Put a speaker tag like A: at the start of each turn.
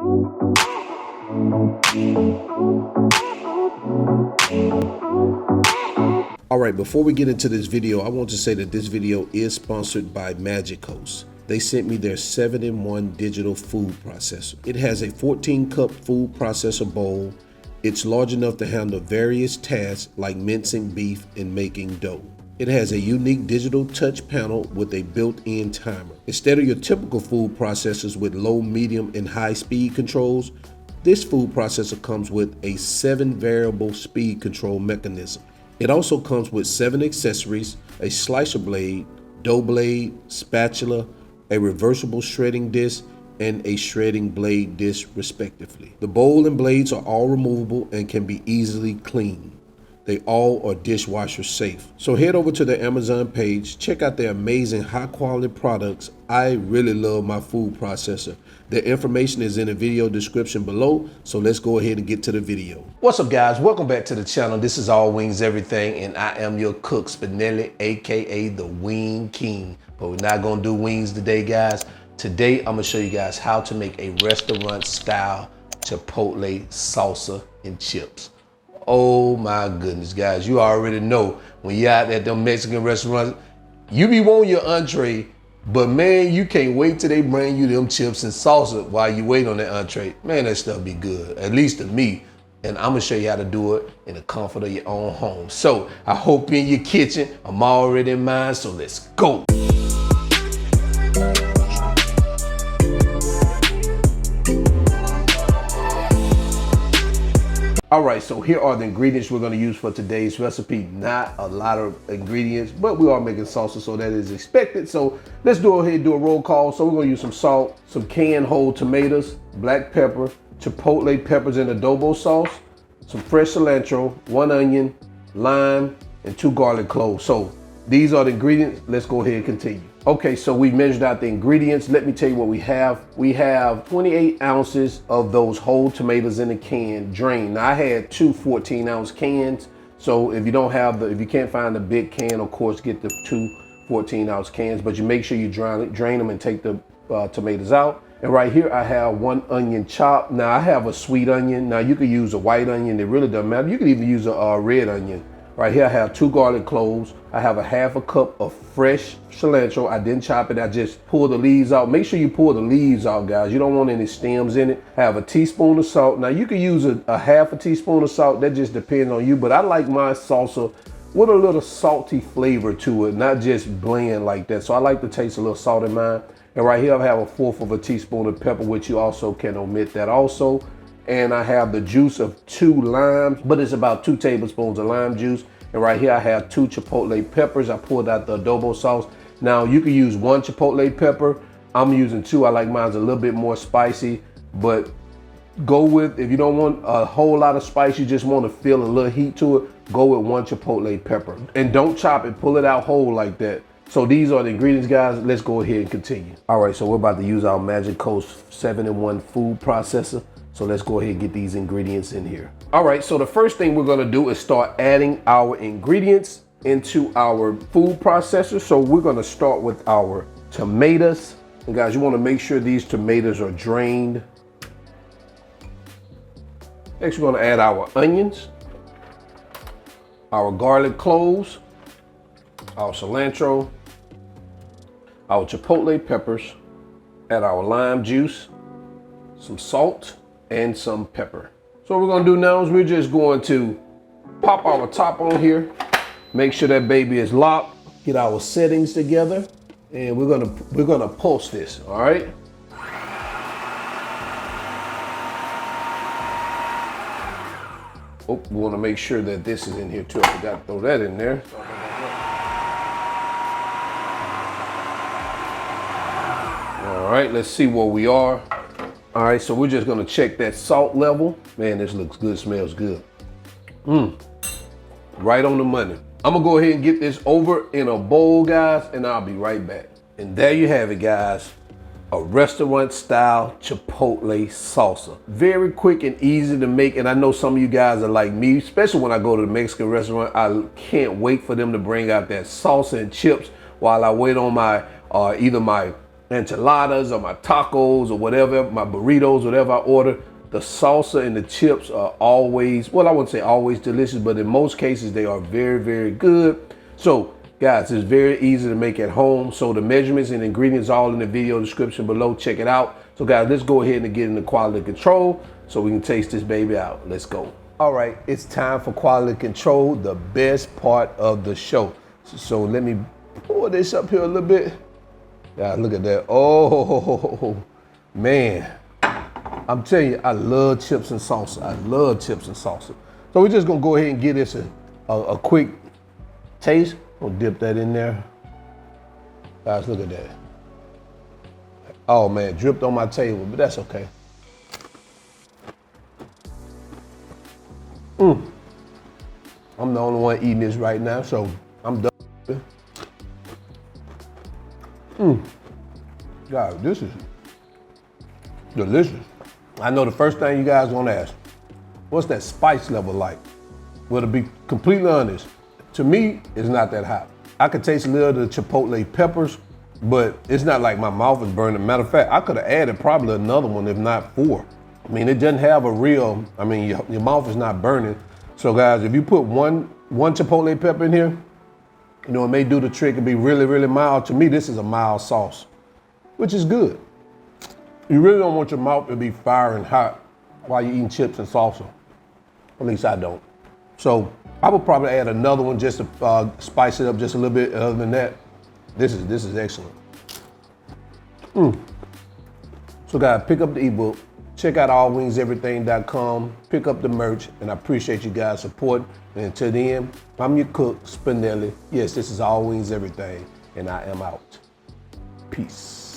A: All right, before we get into this video, I want to say that this video is sponsored by MAGICCOS. They sent me their 7-in-1 digital food processor. It has a 14-cup food processor bowl. It's large enough to handle various tasks like mincing beef and making dough. It has a unique digital touch panel with a built-in timer. Instead of your typical food processors with low, medium, and high speed controls, this food processor comes with a 7-variable speed control mechanism. It also comes with 7 accessories, a slicer blade, dough blade, spatula, a reversible shredding disc, and a shredding blade disc respectively. The bowl and blades are all removable and can be easily cleaned. They all are dishwasher safe. So head over to their Amazon page, check out their amazing high quality products. I really love my food processor. Their information is in the video description below, so let's go ahead and get to the video.
B: What's up guys, welcome back to the channel. This is All Wings Everything and I am your cook Spinelli, aka the Wing King. But we're not gonna do wings today guys. Today I'm gonna show you guys how to make a restaurant style Chipotle salsa and chips. Oh my goodness, guys, you already know when you're out at them Mexican restaurants, you be wanting your entree, but man, you can't wait till they bring you them chips and salsa while you wait on that entree. Man, that stuff be good, at least to me. And I'm gonna show you how to do it in the comfort of your own home. So I hope you're in your kitchen. I'm already in mine, so let's go. All right, so here are the ingredients we're gonna use for today's recipe. Not a lot of ingredients, but we are making salsa, so that is expected. So let's go ahead and do a roll call. So we're gonna use some salt, some canned whole tomatoes, black pepper, Chipotle peppers and adobo sauce, some fresh cilantro, 1 onion, lime, and 2 garlic cloves. So these are the ingredients. Let's go ahead and continue. Okay, so we measured out the ingredients. Let me tell you what we have. We have 28 ounces of those whole tomatoes in a can, drained. Now I had 2 14-ounce cans. So if you don't have if you can't find the big can, of course, get the 2 14-ounce cans, but you make sure you drain them and take the tomatoes out. And right here, I have 1 onion chopped. Now I have a sweet onion. Now you could use a white onion. It really doesn't matter. You could even use a red onion. Right here, I have 2 garlic cloves. I have a ½ cup of fresh cilantro. I didn't chop it. I just pulled the leaves out. Make sure you pull the leaves out, guys. You don't want any stems in it. I have a teaspoon of salt. Now, you can use a ½ teaspoon of salt. That just depends on you. But I like my salsa with a little salty flavor to it, not just bland like that. So I like to taste a little salt in mine. And right here, I have a 1/4 teaspoon of pepper, which you also can omit that also. And I have the juice of 2 limes, but it's about 2 tablespoons of lime juice. And right here I have 2 Chipotle peppers. I pulled out the adobo sauce. Now you can use 1 Chipotle pepper. I'm using 2. I like mine a little bit more spicy, but go with, if you don't want a whole lot of spice, you just want to feel a little heat to it, go with 1 Chipotle pepper. And don't chop it, pull it out whole like that. So these are the ingredients, guys. Let's go ahead and continue. All right, so we're about to use our MAGICCOS 7-in-1 food processor. So let's go ahead and get these ingredients in here. All right, so the first thing we're gonna do is start adding our ingredients into our food processor. So we're gonna start with our tomatoes. And guys, you wanna make sure these tomatoes are drained. Next, we're gonna add our onions, our garlic cloves, our cilantro, our Chipotle peppers, add our lime juice, some salt, and some pepper. So what we're gonna do now is we're just going to pop our top on here, make sure that baby is locked, get our settings together, and we're gonna pulse this, all right? Oh, we wanna make sure that this is in here too. I forgot to throw that in there. All right, let's see where we are. All right, so we're just gonna check that salt level. Man, this looks good, smells good. Right on the money. I'm gonna go ahead and get this over in a bowl, guys, and I'll be right back. And there you have it, guys. A restaurant style Chipotle salsa. Very quick and easy to make. And I know some of you guys are like me, especially when I go to the Mexican restaurant. I can't wait for them to bring out that salsa and chips while I wait on my either my enchiladas or my tacos or whatever, my burritos, whatever I order, the salsa and the chips are always, well, I wouldn't say always delicious, but in most cases they are very, very good. So guys, it's very easy to make at home. So the measurements and ingredients are all in the video description below. Check it out. So guys, let's go ahead and get into quality control so we can taste this baby out. Let's go. All right, it's time for quality control, the best part of the show. So let me pour this up here a little bit. Guys, look at that. Oh, man. I'm telling you, I love chips and salsa. I love chips and salsa. So we're just gonna go ahead and give this a quick taste. We'll dip that in there. Guys, look at that. Oh man, dripped on my table, but that's okay. I'm the only one eating this right now, so I'm done. God, this is delicious. I know the first thing you guys want to ask, what's that spice level like? Well, to be completely honest, to me, it's not that hot. I could taste a little of the Chipotle Peppers, but it's not like my mouth is burning. Matter of fact, I could have added probably another one, if not 4. I mean, it doesn't have a real, I mean, your mouth is not burning. So guys, if you put one Chipotle pepper in here, you know, it may do the trick and be really, really mild. To me, this is a mild sauce, which is good. You really don't want your mouth to be firing hot while you're eating chips and salsa. At least I don't. So I would probably add another one just to spice it up just a little bit. Other than that, this is excellent. So guys, pick up the ebook. Check out allwingseverything.com. Pick up the merch, and I appreciate you guys' support. And until then, I'm your cook, Spinelli. Yes, this is All Wings Everything, and I am out. Peace.